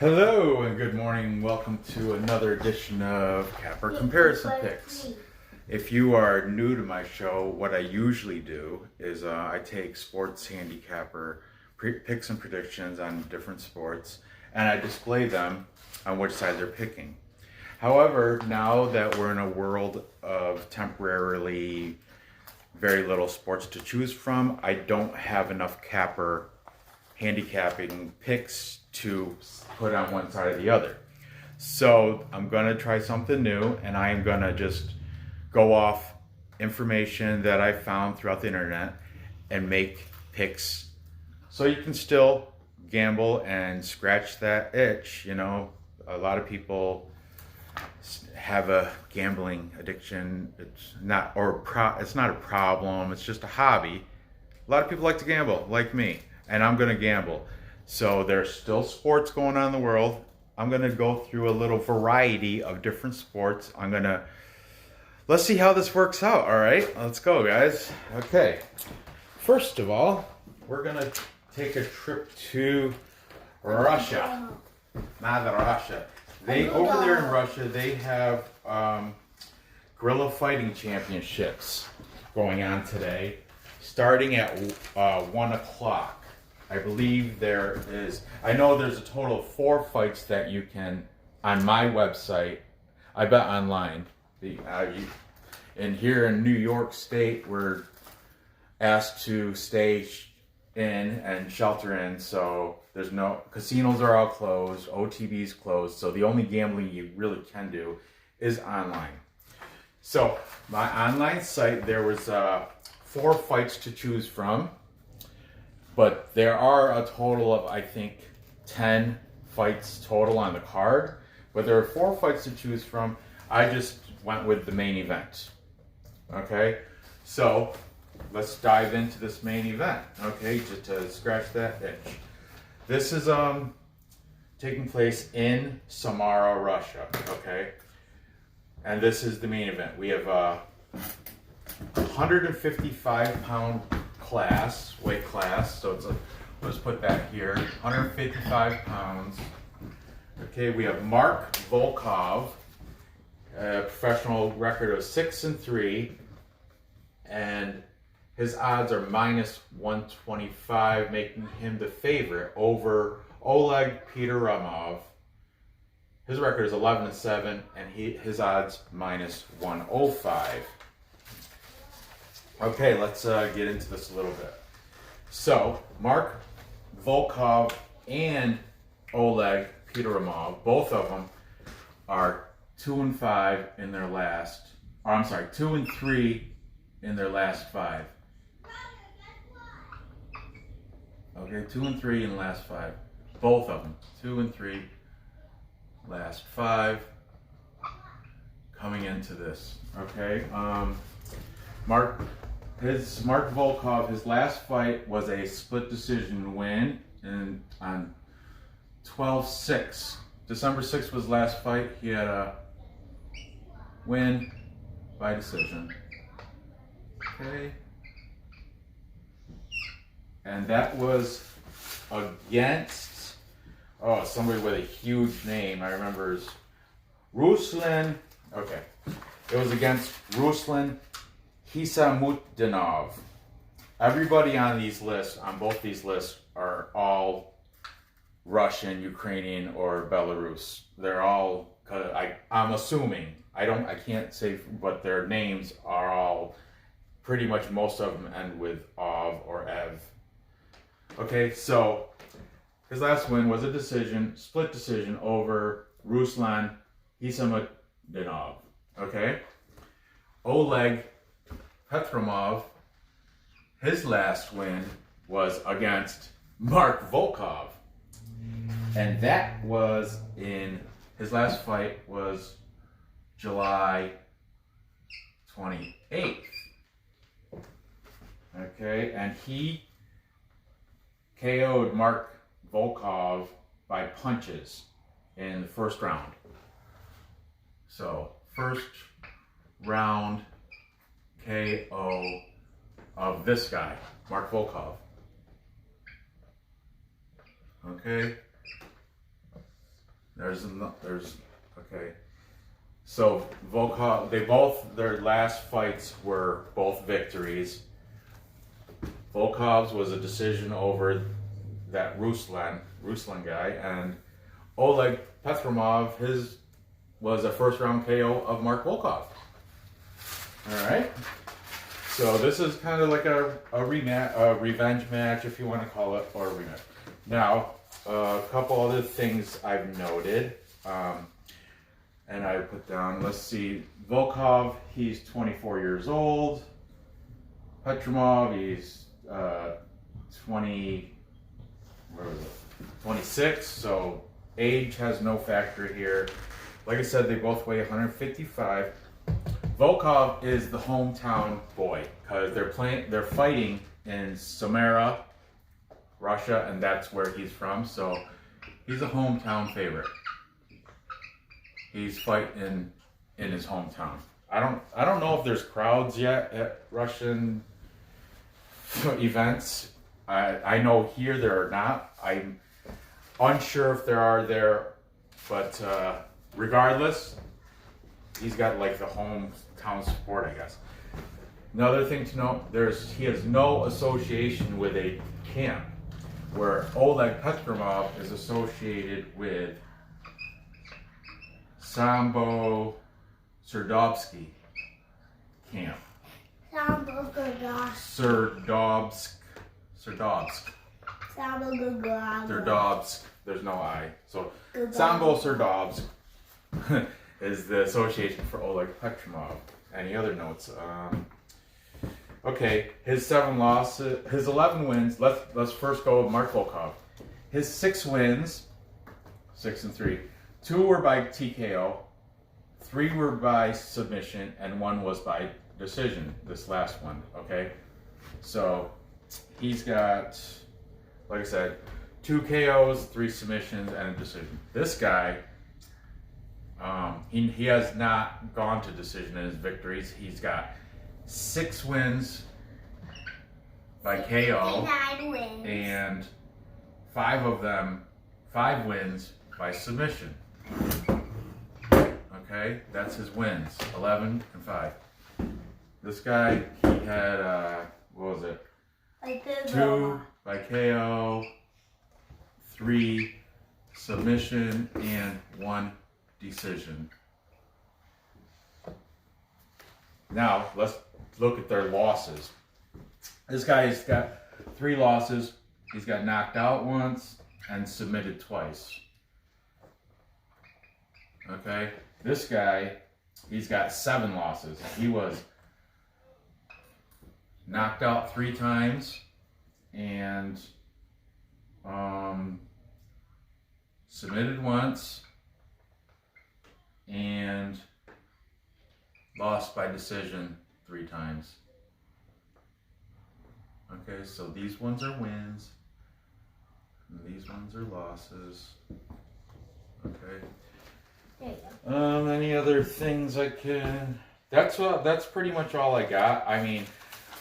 Hello and good morning. Welcome to another edition of Capper Comparison Picks. If you are new to my show, what I usually do is I take sports handicapper picks and predictions on different sports and I display them on which side they're picking. However, now that we're in a world of temporarily very little sports to choose from, I don't have enough capper handicapping picks to put on one side or the other. So I'm going to try something new, and I am going to just go off information that I found throughout the internet and make picks so you can still gamble and scratch that itch. You know, a lot of people have a gambling addiction. It's not a problem. It's just a hobby. A lot of people like to gamble, like me, and I'm going to gamble. So there's still sports going on in the world. I'm going to go through a little variety of different sports. Let's see how this works out. All right, let's go, guys. Okay. First of all, we're going to take a trip to Russia. Not Russia. Over there in Russia, they have guerrilla fighting championships going on today, starting at 1 o'clock. I believe I know there's a total of 4 fights that you can, on my website, I bet online. And here in New York State, we're asked to stay in and shelter in, so there's no, casinos are all closed, OTB's closed, so the only gambling you really can do is online. So, my online site, there was 4 fights to choose from. But there are a total of, I think, 10 fights total on the card. But there are 4 fights to choose from. I just went with the main event. Okay? So, let's dive into this main event. Okay? Just to scratch that itch. This is taking place in Samara, Russia. Okay? And this is the main event. We have a 155-pound weight class, so let's put that here, 155 pounds. Okay, we have Mark Volkov, a professional record of 6-3, and his odds are -125, making him the favorite over Oleg Peteramov. His record is 11-7, and his odds -105. Okay, let's get into this a little bit. So, Mark Volkov and Oleg Peteramov, both of them are 2-5 in their last, 2-3 in their last 5. Okay, 2-3 in the last 5. Both of them, 2-3, last 5. Coming into this, okay. Mark Volkov, his last fight was a split decision win on 12-6. December 6th was his last fight. He had a win by decision. Okay. And that was against, somebody with a huge name. I remember is Ruslan. Okay. It was against Ruslan Hisamutdinov. Everybody on these lists, on both these lists, are all Russian, Ukrainian, or Belarus. They're all, I'm assuming, I can't say, but their names are all, pretty much most of them end with Ov or Ev. Okay, so his last win was a split decision over Ruslan Hisamutdinov. Okay, Oleg Petromov, his last win was against Mark Volkov. And that was his last fight was July 28th. Okay, and he KO'd Mark Volkov by punches in the first round. So, first round KO of this guy, Mark Volkov. Okay. Okay. So Volkov, their last fights were both victories. Volkov's was a decision over that Ruslan guy, and Oleg Petrimov, his was a first round KO of Mark Volkov. All right. So this is kind of like a revenge match, if you want to call it, or a rematch. Now, a couple other things I've noted, and I put down. Let's see, Volkov, he's 24 years old. Petrimov, he's 26. So age has no factor here. Like I said, they both weigh 155. Volkov is the hometown boy because they're fighting in Samara, Russia, and that's where he's from. So he's a hometown favorite. He's fighting in his hometown. I don't know if there's crowds yet at Russian events. I know here there are not. I'm unsure if there are there, but regardless, he's got like the hometown support, I guess. Another thing to note, he has no association with a camp, where Oleg Petrimov is associated with Sambo Serdobsky camp. Serdobsk. There's no I. So Sambo Serdobsk is the association for Oleg Petrimov. Any other notes? Okay, his 11 wins. Let's first go with Mark Volkov. His 6 wins, 6-3. 2 were by TKO, 3 were by submission, and 1 was by decision. This last one. Okay, so he's got, like I said, 2 KOs, 3 submissions, and a decision. This guy, he has not gone to decision in his victories. He's got 6 wins by KO, and 5 wins by submission. Okay, that's his wins, 11 and 5. This guy, he had, what was it? 2 by KO, 3 submission, and 1 decision. Now, let's look at their losses. This guy's got 3 losses. He's got knocked out once and submitted twice. Okay, this guy, he's got 7 losses. He was knocked out 3 times and submitted once and lost by decision 3 times. Okay, so these ones are wins, and these ones are losses. Okay. There you go. Any other things I can? That's pretty much all I got. I mean,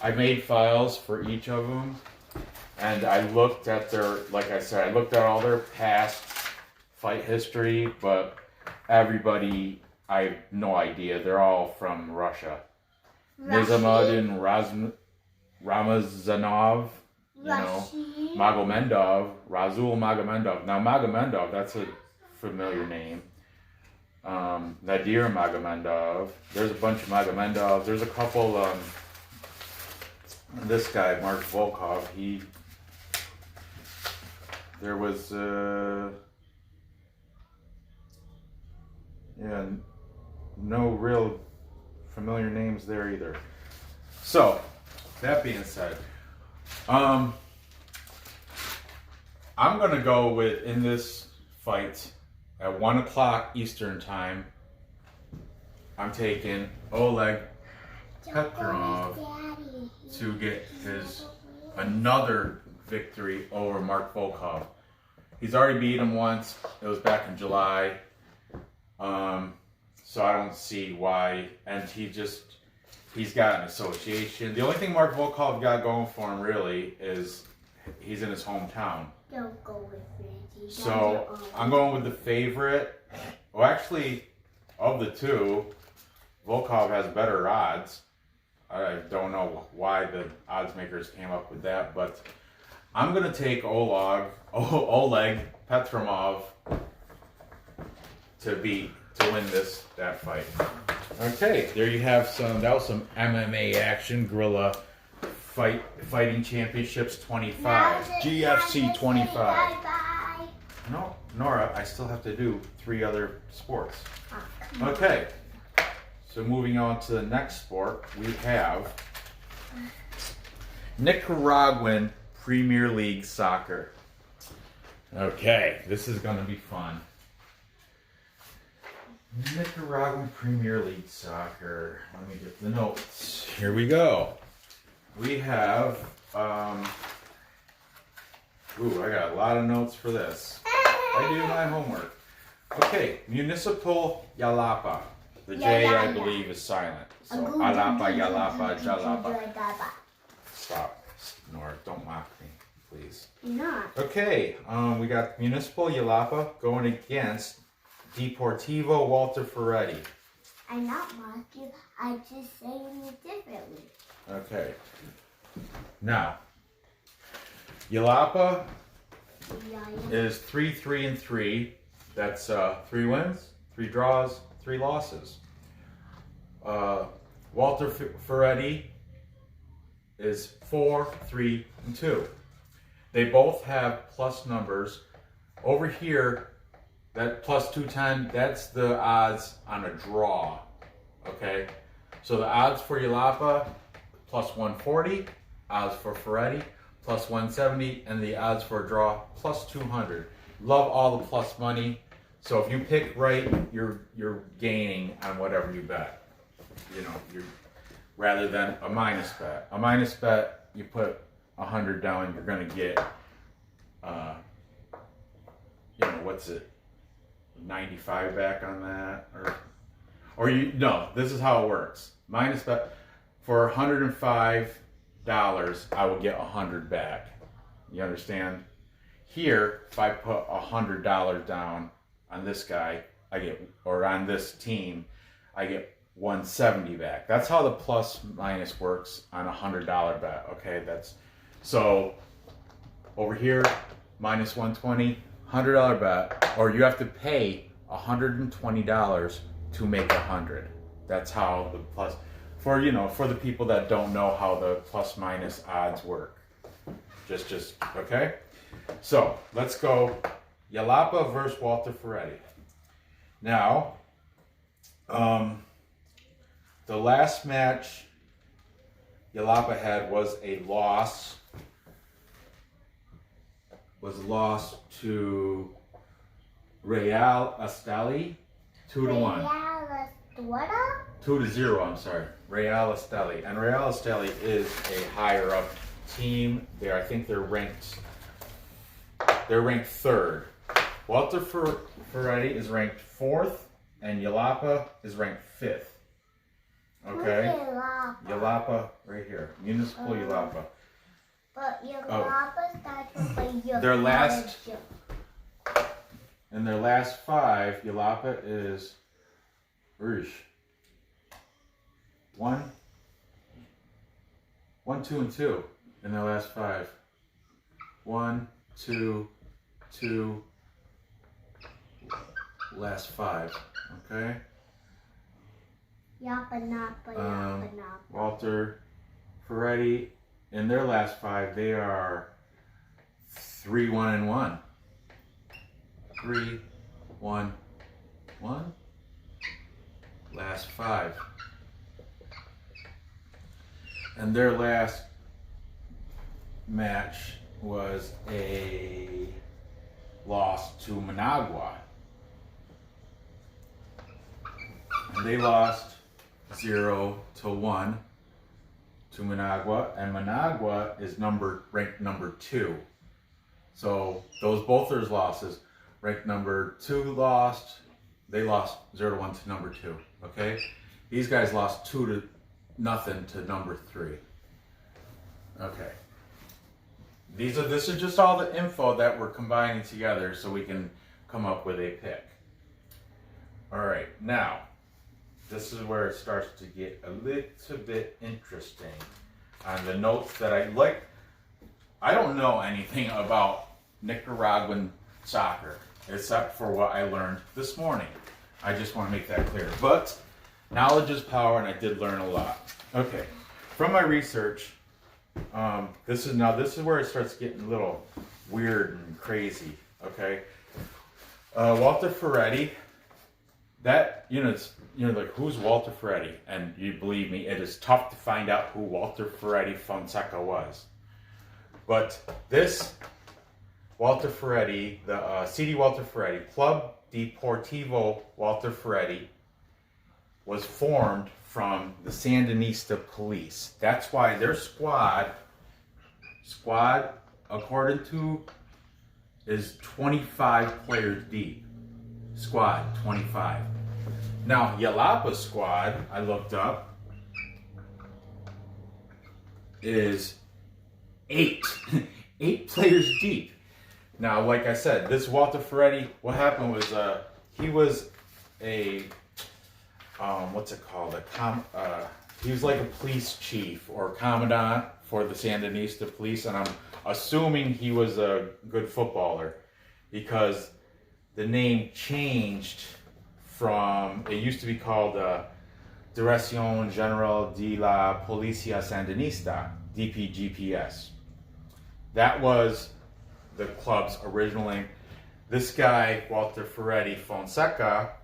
I made files for each of them, and I looked at their, like I said, I looked at all their past fight history, but everybody, I have no idea. They're all from Russia. Nizamuddin Ramazanov, Magomedov, Razul Magomedov. Now Magomedov, that's a familiar name. Nadir Magomedov. There's a bunch of Magomedovs. There's a couple. This guy, Mark Volkov. There was. Yeah, no real familiar names there either. So, that being said, I'm gonna go with, in this fight, at 1 o'clock Eastern time, I'm taking Oleg Petrimov to get his another victory over Mark Volkov. He's already beat him once. It was back in July. So I don't see why. And he's got an association. The only thing Mark Volkov got going for him really is he's in his hometown. Don't go with Ranji. So I'm going with the favorite. Well, actually, of the two, Volkov has better odds. I don't know why the odds makers came up with that, but I'm going to take Oleg Petrimov to win that fight. Okay, there you have that was some MMA action, Guerrilla Fighting Championships 25, GFC 25. Bye. No, Nora, I still have to do 3 other sports. Okay, so moving on to the next sport, we have Nicaraguan Premier League Soccer. Okay, this is going to be fun. Nicaraguan Premier League Soccer. Let me get the notes. Here we go. We have, I got a lot of notes for this. I do my homework. Okay, Municipal Jalapa. The J, I believe, is silent. So, Alapa, Jalapa, Jalapa. Stop, Nora, don't mock me, please. Not. Okay, we got Municipal Jalapa going against Deportivo Walter Ferretti. I'm not mocking you. I'm just saying it differently. Okay. Now, Jalapa is 3-3-3. That's 3 wins, 3 draws, 3 losses. Walter Ferretti is 4-3-2. They both have plus numbers. Over here, that plus 210, that's the odds on a draw. Okay? So the odds for Jalapa, plus 140. Odds for Ferretti, plus 170. And the odds for a draw, plus 200. Love all the plus money. So if you pick right, you're gaining on whatever you bet. You know, rather than a minus bet. A minus bet, you put 100 down, you're going to get, what's it? 95 back on that, this is how it works. Minus bet for $105, I will get 100 back. You understand? Here, if I put $100 down on this guy, on this team, I get 170 back. That's how the plus minus works on a $100 bet. Okay, so over here, minus 120. $100 bet, or you have to pay $120 to make 100. That's how the plus, for the people that don't know how the plus minus odds work. Just okay. So let's go. Jalapa versus Walter Ferretti. Now, the last match Jalapa had was a loss. Lost to Real Esteli, 2-1. 2-0. I'm sorry, Real Esteli, and Real Esteli is a higher up team. I think they're ranked 3rd. Walter Ferretti is ranked 4th, and Jalapa is ranked 5th. Okay, Jalapa right here, Municipal Jalapa. But Jalapa starts with in their last 5, Jalapa is 1, 2, and 2 in their last 5. 1, 2, 2, last 5. Okay. Walter Ferretti, in their last 5, they are 3-1-1. 3-1-1. Last 5. And their last match was a loss to Managua. And they lost 0-1 to Managua, and Managua is ranked number 2. So both those losses, ranked number 2 lost. They lost 0-1 to number 2. Okay, these guys lost 2-0 to number 3. Okay, This is just all the info that we're combining together so we can come up with a pick. All right, now this is where it starts to get a little bit interesting on the notes that I like. I don't know anything about Nicaraguan soccer except for what I learned this morning. I just want to make that clear. But knowledge is power, and I did learn a lot. Okay, from my research, this is where it starts getting a little weird and crazy. Okay, Walter Ferretti. That like, who's Walter Ferretti? And you believe me, it is tough to find out who Walter Ferretti Fonseca was. But this Walter Ferretti, the CD Walter Ferretti, Club Deportivo Walter Ferretti, was formed from the Sandinista police. That's why their squad, according to, is 25 players deep. Squad, 25. Now, Yalapa's squad, I looked up, is 8. 8 players deep. Now, like I said, this Walter Ferretti, what happened was he was a, what's it called? He was like a police chief or commandant for the Sandinista police, and I'm assuming he was a good footballer because the name changed from, it used to be called Dirección General de la Policía Sandinista, DPGPS. That was the club's original name. This guy, Walter Ferretti Fonseca,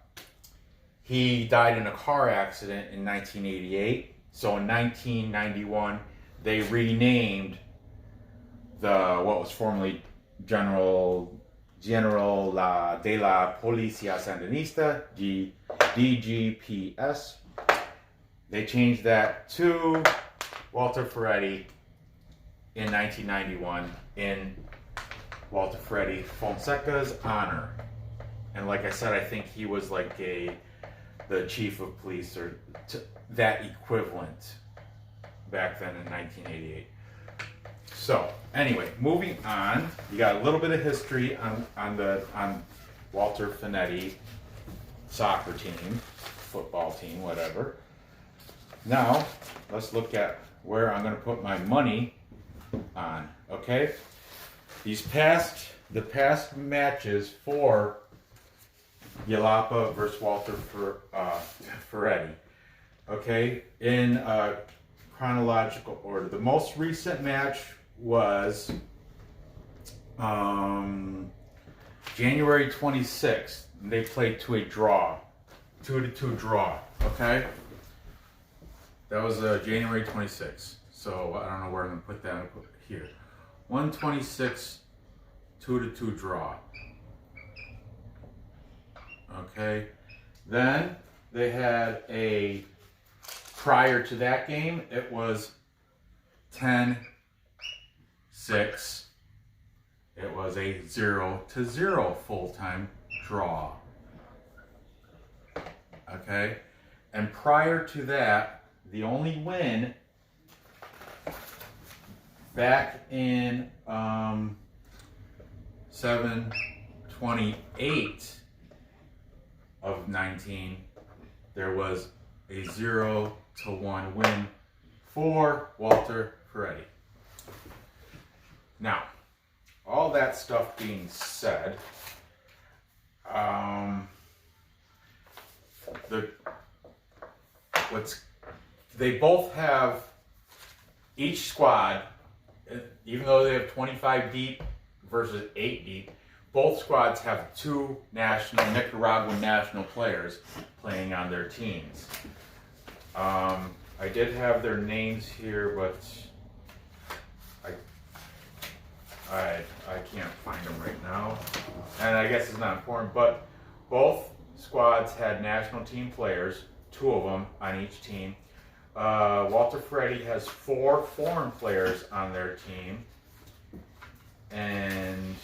he died in a car accident in 1988. So in 1991, they renamed what was formerly General de la Policía Sandinista, DGPS. They changed that to Walter Ferretti in 1991 in Walter Ferretti Fonseca's honor. And like I said, I think he was like the chief of police or that equivalent back then in 1988. So anyway, moving on, you got a little bit of history on Walter Ferretti soccer team, football team, whatever. Now let's look at where I'm going to put my money on. Okay, the past matches for Yalapa versus Walter Ferretti. Okay, in chronological order, the most recent match was January 26th. They played to a draw, 2-2 draw. Okay, that was January 26th. So I don't know where I'm gonna put that. I'm gonna put it here. 126, 2-2 draw. Okay, then they had prior to that game, it was 10-6. It was a 0-0 full-time draw. Okay, and prior to that, the only win back in 7/28 of 19, there was a 0-1 win for Walter Ferretti. Now, all that stuff being said, they both have, each squad, even though they have 25 deep versus 8 deep, both squads have 2 Nicaraguan national players playing on their teams. I did have their names here, but I can't find them right now, and I guess it's not important, but both squads had national team players, 2 of them on each team. Walter Ferretti has 4 foreign players on their team, and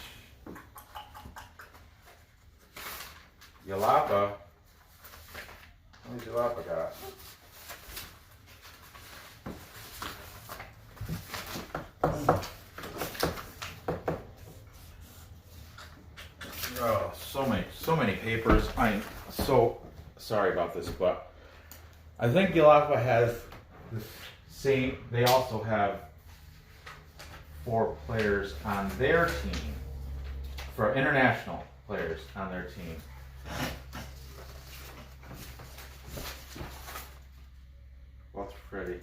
Yalapa, how many Yalapa got? so many papers. I'm so sorry about this, but I think Yelapa has the same. They also have 4 players on their team, for international players on their team. What's Freddie?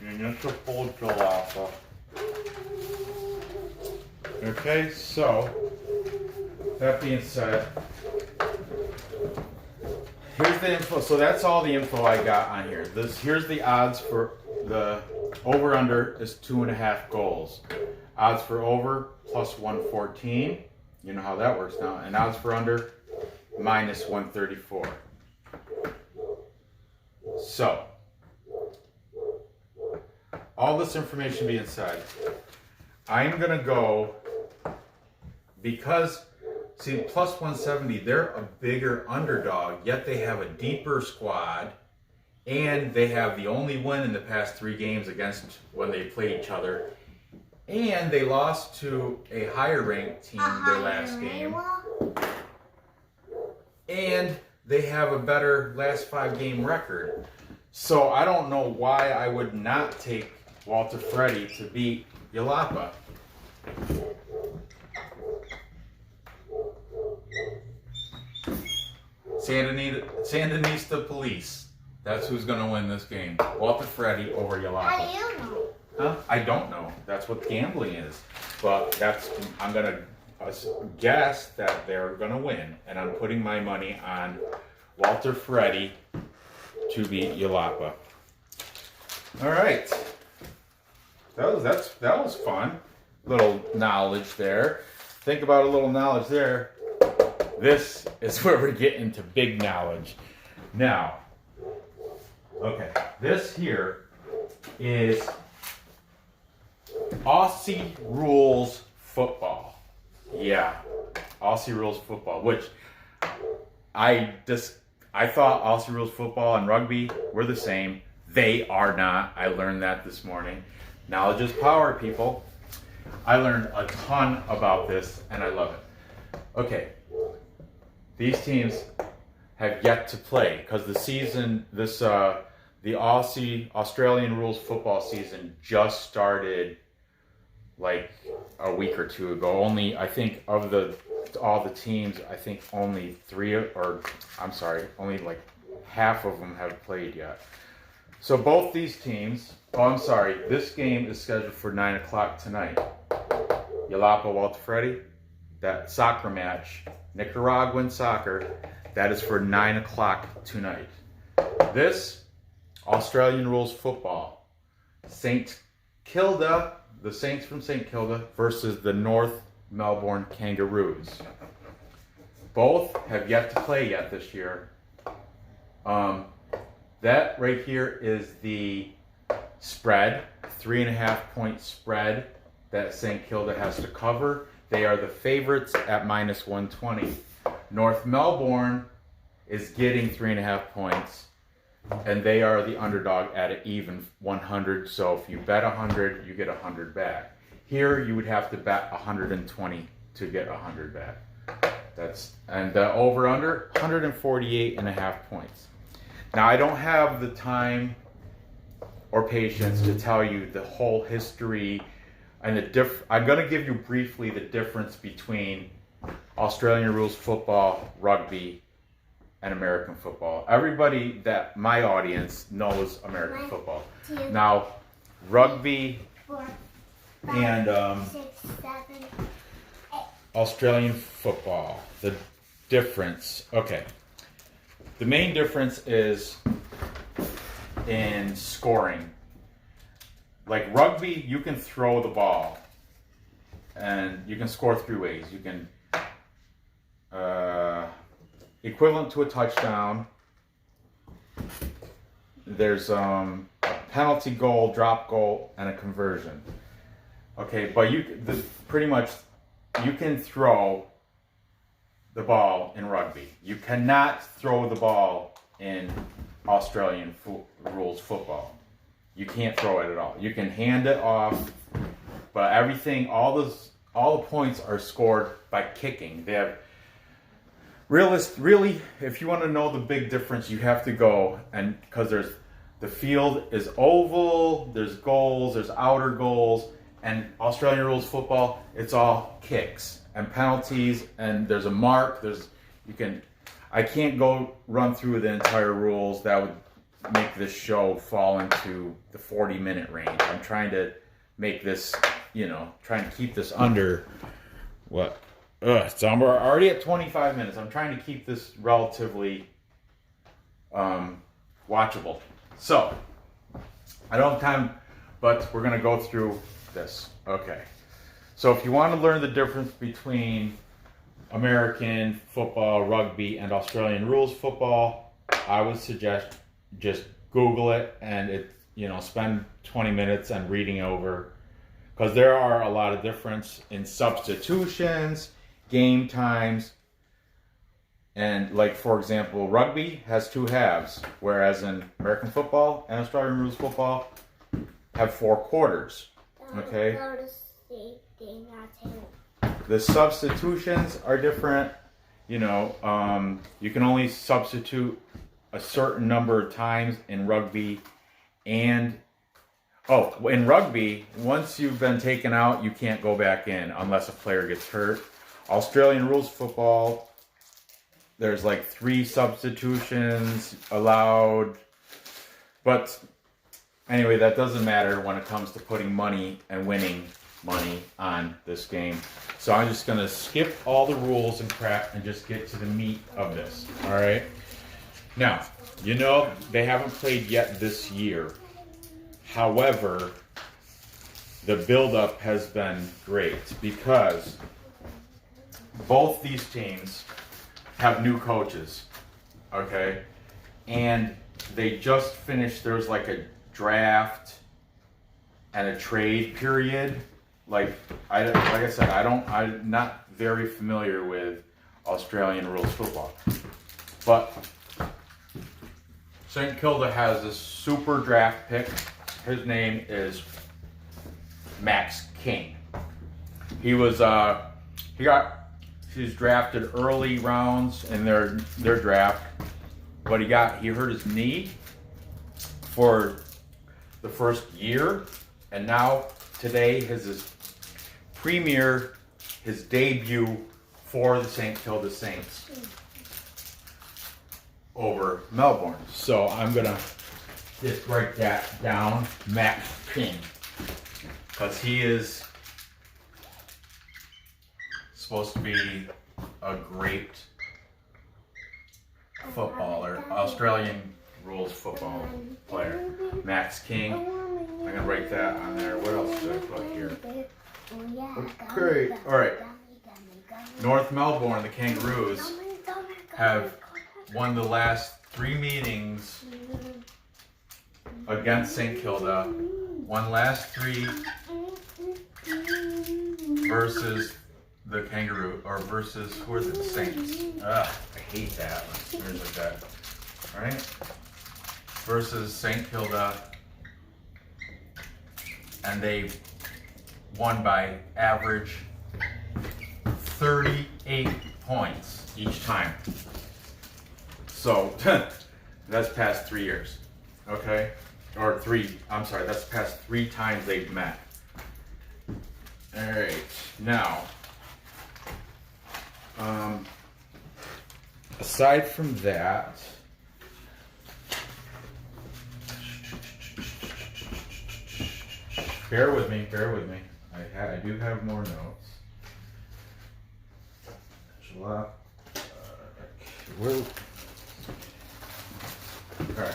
Municipal Jalapa. Okay, so that being said, here's the info. So that's all the info I got on here. Here's the odds for the over/under is 2.5 goals. Odds for over plus 114. You know how that works now. And odds for under minus 134. So all this information being said, I'm going to go, because, see, plus 170, they're a bigger underdog, yet they have a deeper squad, and they have the only win in the past 3 games against when they play each other, and they lost to a higher ranked team their last game, and they have a better last 5 game record. So I don't know why I would not take Walter Freddy to beat Yelapa. Sandinista Police. That's who's going to win this game. Walter Freddy over Yelapa. How do you know? Huh? I don't know. That's what gambling is. But I'm going to guess that they're going to win. And I'm putting my money on Walter Freddy to beat Yelapa. All right. That was fun. Little knowledge there. Think about a little knowledge there. This is where we're getting into big knowledge. Now, okay, this here is Aussie Rules Football. Yeah, Aussie Rules Football, which I thought Aussie Rules Football and rugby were the same. They are not. I learned that this morning. Knowledge is power, people. I learned a ton about this, and I love it. Okay, these teams have yet to play because the season, the Australian Rules Football season just started like a week or 2 ago. Only, I think, of all the teams, I think only only like half of them have played yet. So both these teams, this game is scheduled for 9 o'clock tonight. Yelapa Walter Freddy, that soccer match, Nicaraguan Soccer, that is for 9 o'clock tonight. This, Australian Rules Football, St. Kilda, the Saints from St. Kilda versus the North Melbourne Kangaroos. Both have yet to play yet this year. That right here is the spread, 3.5 point spread that St. Kilda has to cover. They are the favorites at minus 120. North Melbourne is getting 3.5 points, and they are the underdog at an even 100. So if you bet 100, you get 100 back. Here you would have to bet 120 to get 100 back. And the over/under 148.5 points. Now I don't have the time or patience to tell you the whole history and I'm going to give you briefly the difference between Australian Rules Football, rugby, and American football. Everybody that my audience knows American football. Now, rugby 4, 5, and 6, 7, 8. Australian football. The difference. Okay. The main difference is in scoring. Like rugby, you can throw the ball and you can score 3 ways. You can equivalent to a touchdown. There's a penalty goal, drop goal, and a conversion. Okay, but pretty much you can throw the ball in rugby. You cannot throw the ball in Australian rules football. You can't throw it at all. You can hand it off, but everything, all all the points are scored by kicking. They have really, if you want to know the big difference, you have to go, and because the field is oval, there's goals, there's outer goals, and Australian rules football, it's all kicks and penalties, and there's a mark. I can't go run through the entire rules. That would make this show fall into the 40-minute range. I'm trying to make this, trying to keep this under what? So we're already at 25 minutes. I'm trying to keep this relatively watchable. So I don't have time, but we're going to go through this. Okay. So if you want to learn the difference between American football, rugby, and Australian rules football, I would suggest just Google it and spend 20 minutes and reading over, because there are a lot of difference in substitutions, game times, and like, for example, rugby has 2 halves, whereas in American football and Australian rules football have 4 quarters. Okay? The substitutions are different. You can only substitute a certain number of times in rugby, and in rugby, once you've been taken out, you can't go back in unless a player gets hurt. Australian rules football, there's like 3 substitutions allowed. But anyway, that doesn't matter when it comes to putting money and winning money on this game. So I'm just going to skip all the rules and crap and just get to the meat of this. All right. Now, they haven't played yet this year. However, the build-up has been great because both these teams have new coaches, okay? And they just finished, there's like a draft and a trade period. Like I said, I'm not very familiar with Australian rules football. But St. Kilda has this super draft pick. His name is Max King. He was he was drafted early rounds in their draft, but he hurt his knee for the first year, and now today his debut for the St. Kilda Saints over Melbourne. So I'm gonna just write that down, Max King, because he is supposed to be a great footballer, Australian rules football player. Max King. I'm gonna write that on there. What else should I put here? Okay, all right. North Melbourne, the Kangaroos, have won the last 3 meetings against St. Kilda. Won last 3 versus the Kangaroo, or versus, who is it, the Saints. I hate that when it's like that. All right? Versus St. Kilda, and they won by average 38 points each time. So that's past 3 years, okay? That's past 3 times they've met. All right, now, aside from that, bear with me. I do have more notes. There's a lot. Okay.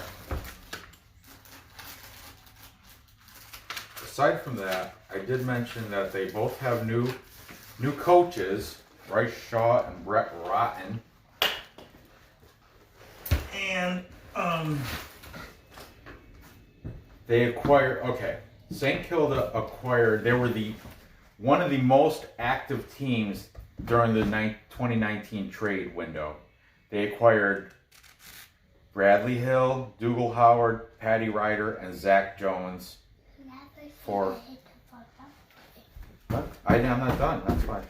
Aside from that, I did mention that they both have new coaches, Bryce Shaw and Brett Rotten. And they acquired, St. Kilda acquired, they were one of the most active teams during the 2019 trade window. They acquired Bradley Hill, Dougal Howard, Paddy Ryder, and Zach Jones for What? I'm not done. That's fine.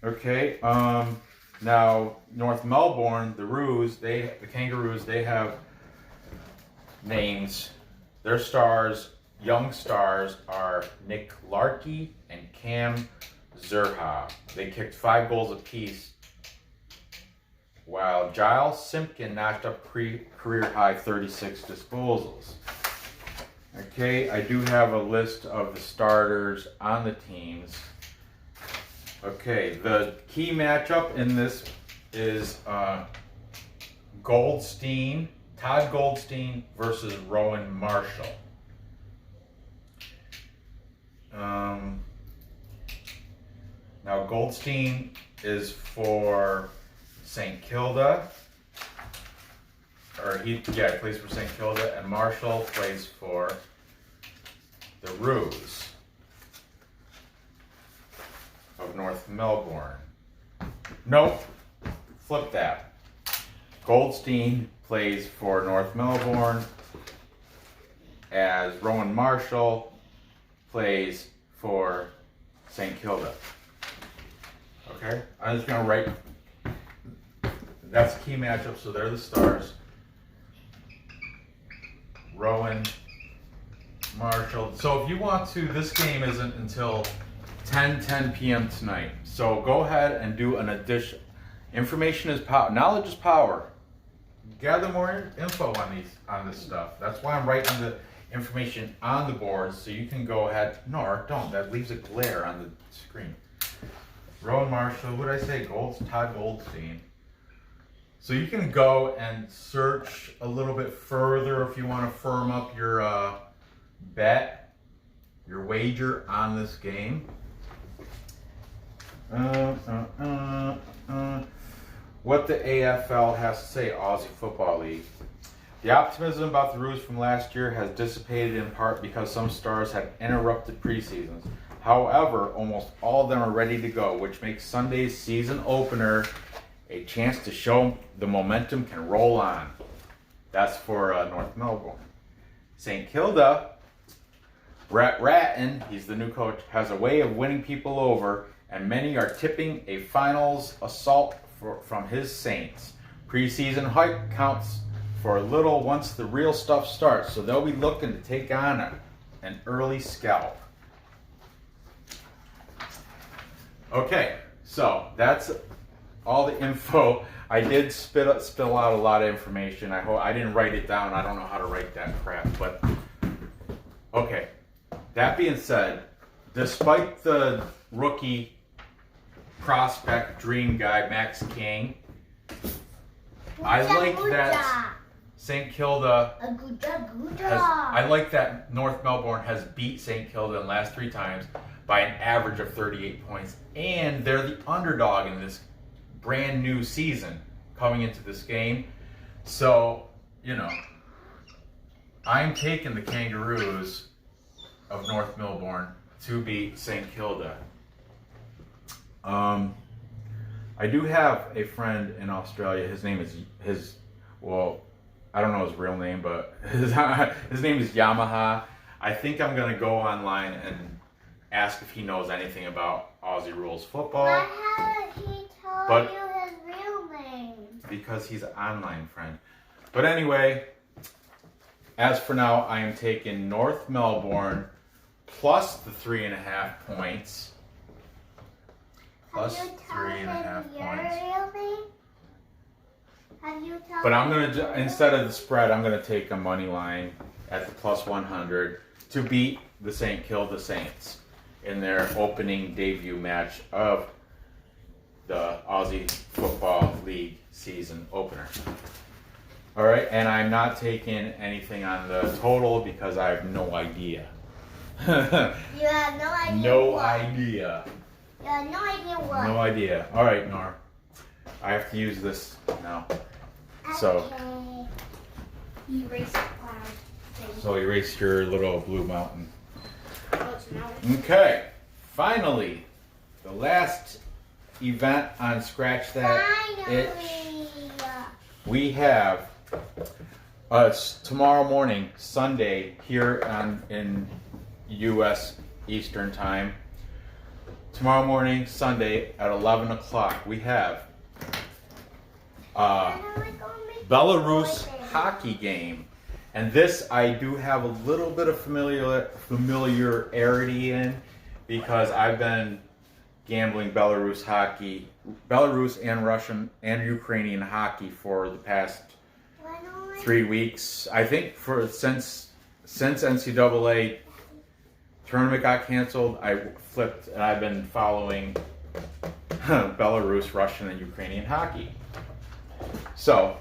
Okay. Now North Melbourne, the Kangaroos, they have names. Their stars, young stars, are Nick Larkey and Cam Zerha. They kicked 5 goals apiece, while Giles Simpkin notched up career high 36 disposals. Okay, I do have a list of the starters on the teams. Okay, the key matchup in this is Todd Goldstein versus Rowan Marshall. Now Goldstein is for St. Kilda, he plays for St. Kilda, and Marshall plays for the Roos of North Melbourne. Nope, flip that. Goldstein plays for North Melbourne, as Rowan Marshall plays for St. Kilda. Okay, I'm just gonna write. That's the key matchup, so they're the stars. Rowan Marshall. So if you want to, this game isn't until 10 p.m. tonight. So go ahead and do an addition. Information is power. Knowledge is power. Gather more info on this stuff. That's why I'm writing the information on the board, so you can go ahead. No, don't. That leaves a glare on the screen. Rowan Marshall. What did I say? Todd Goldstein. So you can go and search a little bit further if you want to firm up your bet, your wager on this game. What the AFL has to say, Aussie Football League. The optimism about the Roos from last year has dissipated in part because some stars had interrupted preseasons. However, almost all of them are ready to go, which makes Sunday's season opener a chance to show the momentum can roll on. That's for North Melbourne. St. Kilda, Brett Ratton, he's the new coach, has a way of winning people over, and many are tipping a finals assault from his Saints. Preseason hype counts for a little once the real stuff starts, so they'll be looking to take on an early scalp. Okay, so that's all the info. I did spill out a lot of information. I didn't write it down. I don't know how to write that crap, but okay. That being said, despite the rookie prospect dream guy Max King, I like that St. Kilda I like that North Melbourne has beat St. Kilda in the last 3 times by an average of 38 points, and they're the underdog in this brand new season coming into this game. So, I'm taking the Kangaroos of North Melbourne to beat St. Kilda. I do have a friend in Australia. His name is I don't know his real name, but his name is Yamaha. I think I'm gonna go online and ask if he knows anything about Aussie Rules Football. Why haven't he told you his real name? Because he's an online friend. But anyway, as for now, I am taking North Melbourne plus the 3.5 points. Plus 3.5 points. But I'm gonna, instead of the spread, I'm gonna take a money line at the plus 100 to beat the St. Kilda Saints in their opening debut match of the Aussie Football League season opener. All right, and I'm not taking anything on the total because I have no idea. You have no idea. No what? idea. You have no idea what. No idea. All right, Nora. I have to use this now. So. Erase cloud thing. So erase your little blue mountain. Oh, it's not. Okay. Finally, the last event on Scratch That Itch. We have tomorrow morning, Sunday, here in U.S. Eastern Time, tomorrow morning, Sunday at 11 o'clock, we have Belarus Hockey game. And this I do have a little bit of familiarity in because I've been gambling Belarus hockey, Belarus and Russian and Ukrainian hockey for the past 3 weeks. I think since NCAA tournament got canceled, I flipped and I've been following Belarus, Russian, and Ukrainian hockey. So,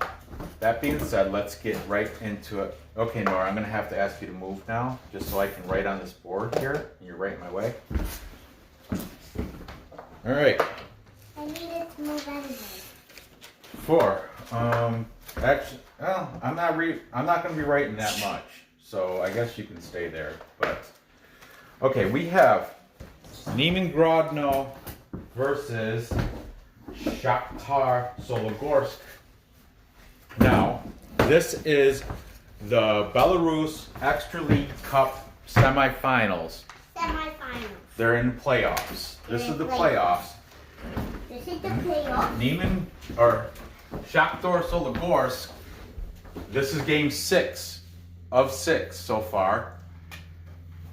that being said, let's get right into it. Okay, Nora, I'm going to have to ask you to move now, just so I can write on this board here. You're right in my way. All right. I needed to move anyway. 4. Actually, well, I'm not going to be writing that much, so I guess you can stay there. But okay, we have Neiman Grodno versus Shakhtar Sologorsk. Now, this is the Belarus Extra League Cup semifinals. They're in the playoffs. This is the playoffs. This is the playoff. Neiman or Shakhtar Sologorsk. This is game 6 of 6 so far.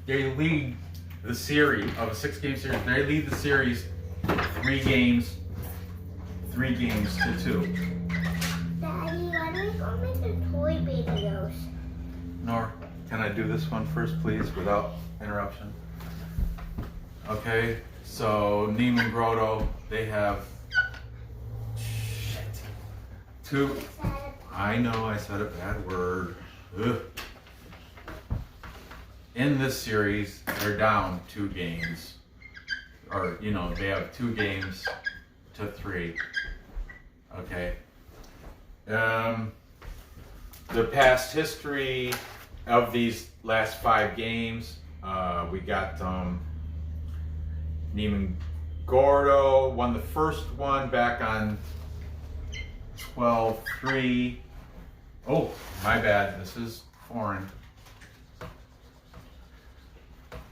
They lead the series of a 6-game series. They lead the series 3 games to 2. Daddy, why don't we go make the toy videos? Nor, can I do this one first, please, without interruption? Okay, so Neiman Grotto, they have 2. I know I said a bad word. Ugh. In this series, they're down 2 games. Or, they have 2 games to 3. Okay. The past history of these last 5 games, we got Neiman Gordo won the first one back on 12-3. Oh, my bad. This is foreign.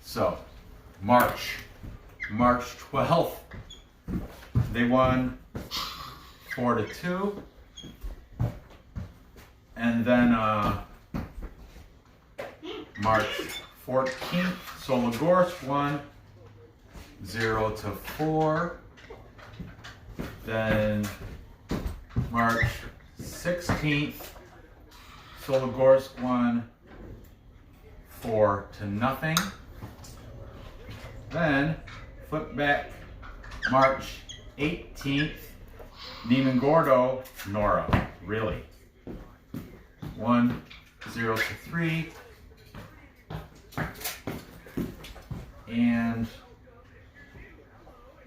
So, March 12th, they won 4-2. And then March 14th, Sologorsk won 0-4. Then March 16th, Sologorsk won 4-0. Then flip back March 18th, Neiman Gordo, Nora, really, 1-0-3. And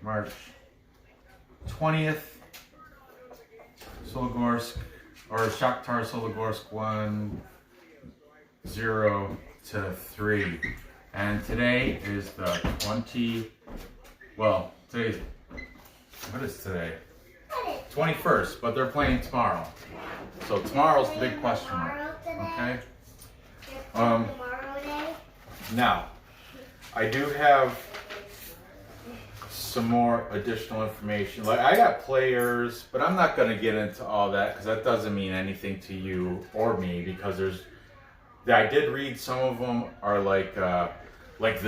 March 20th, Sologorsk, or Shakhtar Sologorsk won 0-3. And today is the what is today? 21st, but they're playing tomorrow. So tomorrow's the big question mark. Okay? Now, I do have some more additional information. Like, I got players, but I'm not going to get into all that because that doesn't mean anything to you or me, because I did read some of them are like the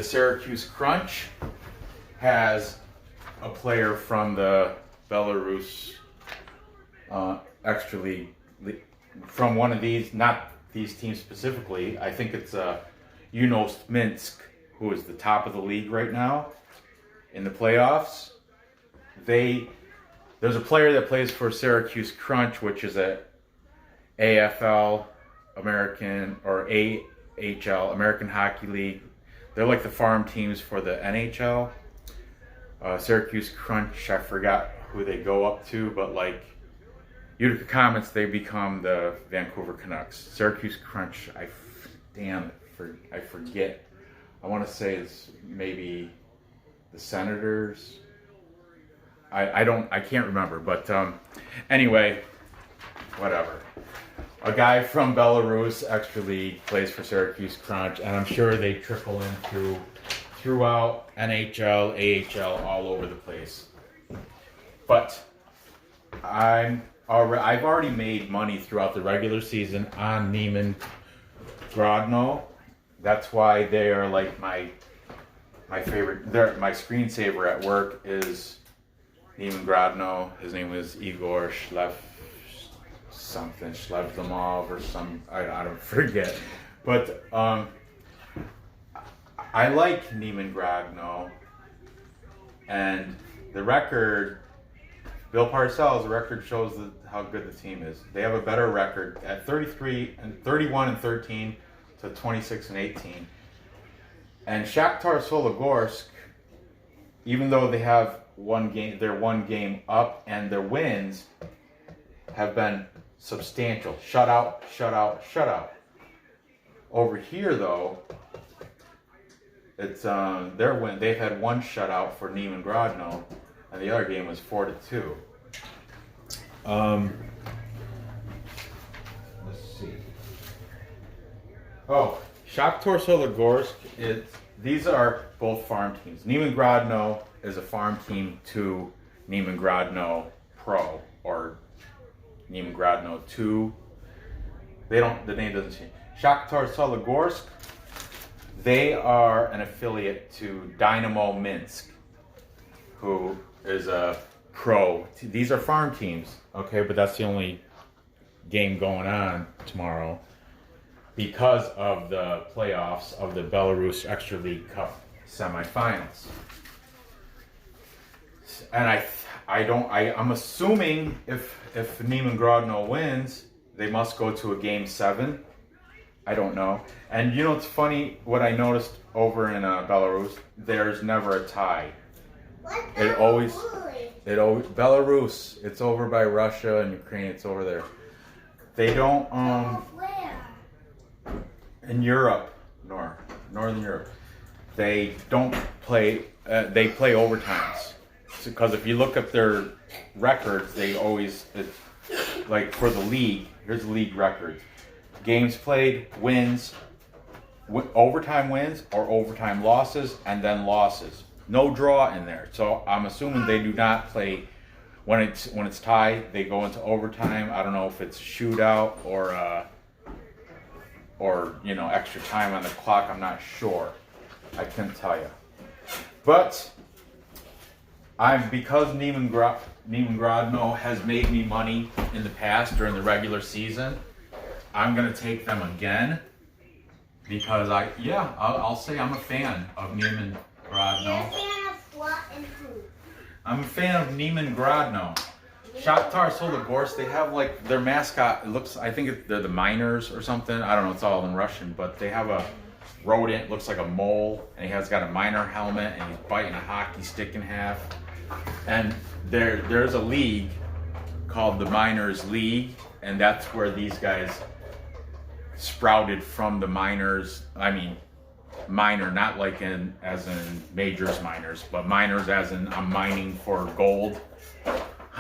Syracuse Crunch has a player from the Belarus Extra League, from one of these, not these teams specifically. I think it's Minsk, who is the top of the league right now in the playoffs. There's a player that plays for Syracuse Crunch, which is a AFL American or AHL American Hockey League. They're like the farm teams for the NHL. Syracuse Crunch, I forgot who they go up to, but like Utica Comets, they become the Vancouver Canucks. Syracuse Crunch, I forget. I want to say it's maybe the Senators. I can't remember, but anyway, whatever. A guy from Belarus Extra League plays for Syracuse Crunch, and I'm sure they trickle into throughout NHL, AHL, all over the place. But I've already made money throughout the regular season on Neiman Grodno. That's why they are like my favorite. My screensaver at work is Neiman Grodno. His name is Igor Shlevdomov or some. I don't forget. But I like Neiman Grodno, and the record. Bill Parcells, the record shows how good the team is. They have a better record at 31 and 13 to 26 and 18. And Shakhtar Sologorsk, even though they have they're one game up, and their wins have been substantial. Shutout, shutout, shutout. Over here, though, it's their win. They've had one shutout for Neiman Grodno, and the other game was 4-2. Let's see. Oh, Shakhtar Sologorsk. These are both farm teams. Neiman Grodno is a farm team to Neiman Grodno Pro or Neiman Grodno 2. The name doesn't change. Shakhtar Sologorsk. They are an affiliate to Dynamo Minsk, who is a pro. These are farm teams, okay, but that's the only game going on tomorrow because of the playoffs of the Belarus Extra League Cup semifinals. And I'm assuming if Neiman Grodno wins, they must go to a game 7. I don't know. And you know, it's funny what I noticed over in Belarus. There's never a tie. It always Belarus. It's over by Russia and Ukraine. It's over there. They don't Where? In Europe, Northern Europe. They don't play. They play overtimes because if you look at their records, they always like for the league. Here's the league records: games played, wins, overtime wins, or overtime losses, and then losses. No draw in there, so I'm assuming they do not play when it's tied. They go into overtime. I don't know if it's a shootout or extra time on the clock. I'm not sure. I couldn't tell you. But because Neiman Grodno has made me money in the past during the regular season, I'm gonna take them again because I'll say I'm a fan of Neiman Grodno. I'm a fan of Neiman Grodno. Shakhtar Sologorsk, they have like their mascot. I think they're the Miners or something. I don't know. It's all in Russian, but they have a rodent. Looks like a mole, and he has got a Miner helmet, and he's biting a hockey stick in half. And there's a league called the Miners League, and that's where these guys sprouted from. The Miners. I mean, miner, not like as in majors miners, but miners as in I'm mining for gold.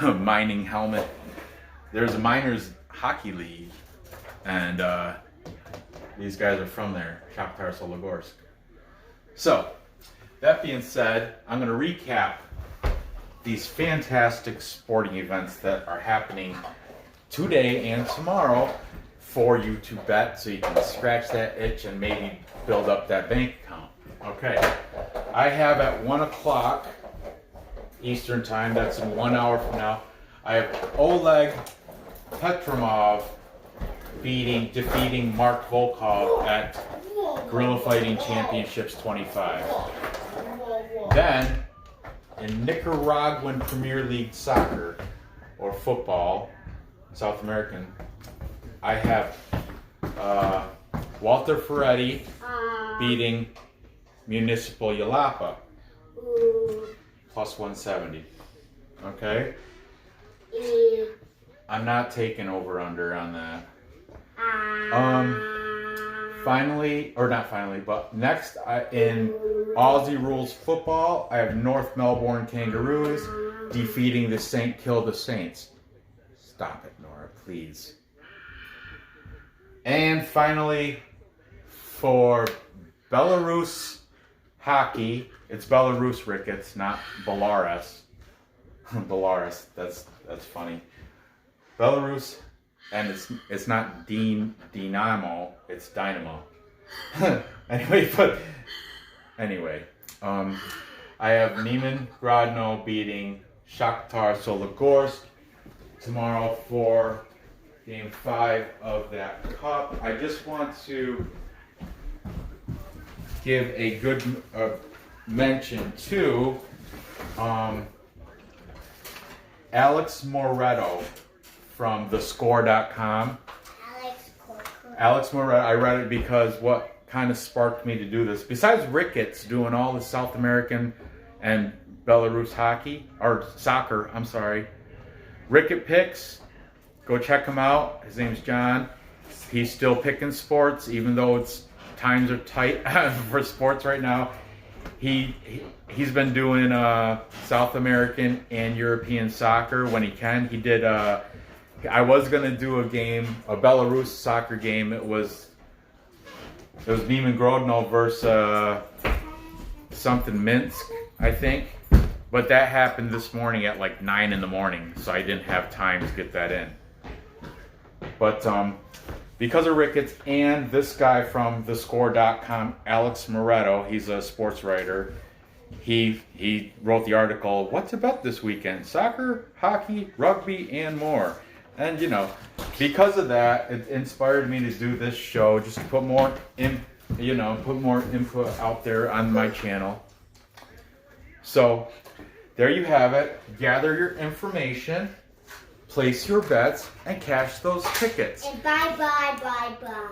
Mining helmet. There's a miners hockey league, and these guys are from there, Shakhtar Sologorsk. So, that being said, I'm going to recap these fantastic sporting events that are happening today and tomorrow for you to bet, so you can scratch that itch and maybe build up that bank account. Okay, I have at 1 o'clock Eastern time, that's in 1 hour from now, I have Oleg Petromov defeating Mark Volkov at Guerrilla Fighting Championships 25. Then, in Nicaraguan Premier League Soccer, or football, South American, I have Walter Ferretti beating Municipal Yalapa, plus 170. Okay? I'm not taking over-under on that. But next in Aussie Rules Football, I have North Melbourne Kangaroos defeating the St. Kilda Saints. Stop it, Nora, please. And finally, for Belarus Hockey. It's Belarus Ricketts, not Belarus. Belarus. That's funny. Belarus, and it's not Dynamo. It's Dynamo. Anyway, I have Neiman Grodno beating Shakhtar Sologorsk tomorrow for Game 5 of that cup. I just want to give a good mention to Alex Moretto from thescore.com. Alex Moretto, I read it because what kind of sparked me to do this, besides Ricketts doing all the South American and Belarus hockey, or soccer, I'm sorry, Rickett picks, go check him out. His name's John. He's still picking sports, even though times are tight for sports right now. He's been doing South American and European soccer when he can. He did. I was gonna do a Belarus soccer game. It was Neiman Grodno versus something Minsk, I think. But that happened this morning at like 9 in the morning, so I didn't have time to get that in. But because of Ricketts and this guy from thescore.com, Alex Moretto, he's a sports writer. He wrote the article, "What to bet this weekend? Soccer, hockey, rugby, and more." And because of that, it inspired me to do this show, just to put more input out there on my channel. So there you have it. Gather your information, place your bets, and cash those tickets. And bye.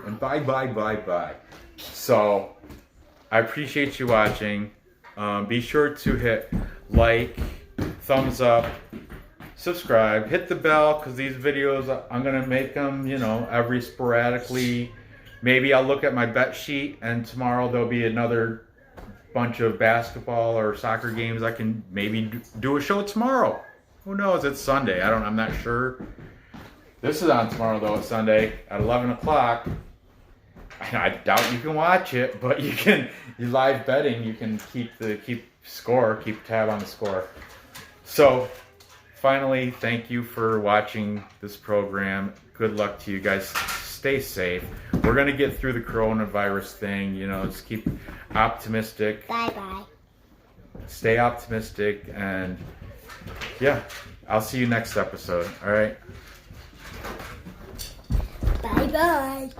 And bye. So I appreciate you watching. Be sure to hit like, thumbs up, subscribe, hit the bell, because these videos, I'm going to make them, every sporadically. Maybe I'll look at my bet sheet, and tomorrow there'll be another bunch of basketball or soccer games. I can maybe do a show tomorrow. Who knows? It's Sunday. I'm not sure. This is on tomorrow, though. It's Sunday at 11 o'clock. I doubt you can watch it, but you live betting. You can keep tab on the score. So, finally, thank you for watching this program. Good luck to you guys. Stay safe. We're gonna get through the coronavirus thing. Just keep optimistic. Bye. Stay optimistic, and yeah, I'll see you next episode. All right. Bye.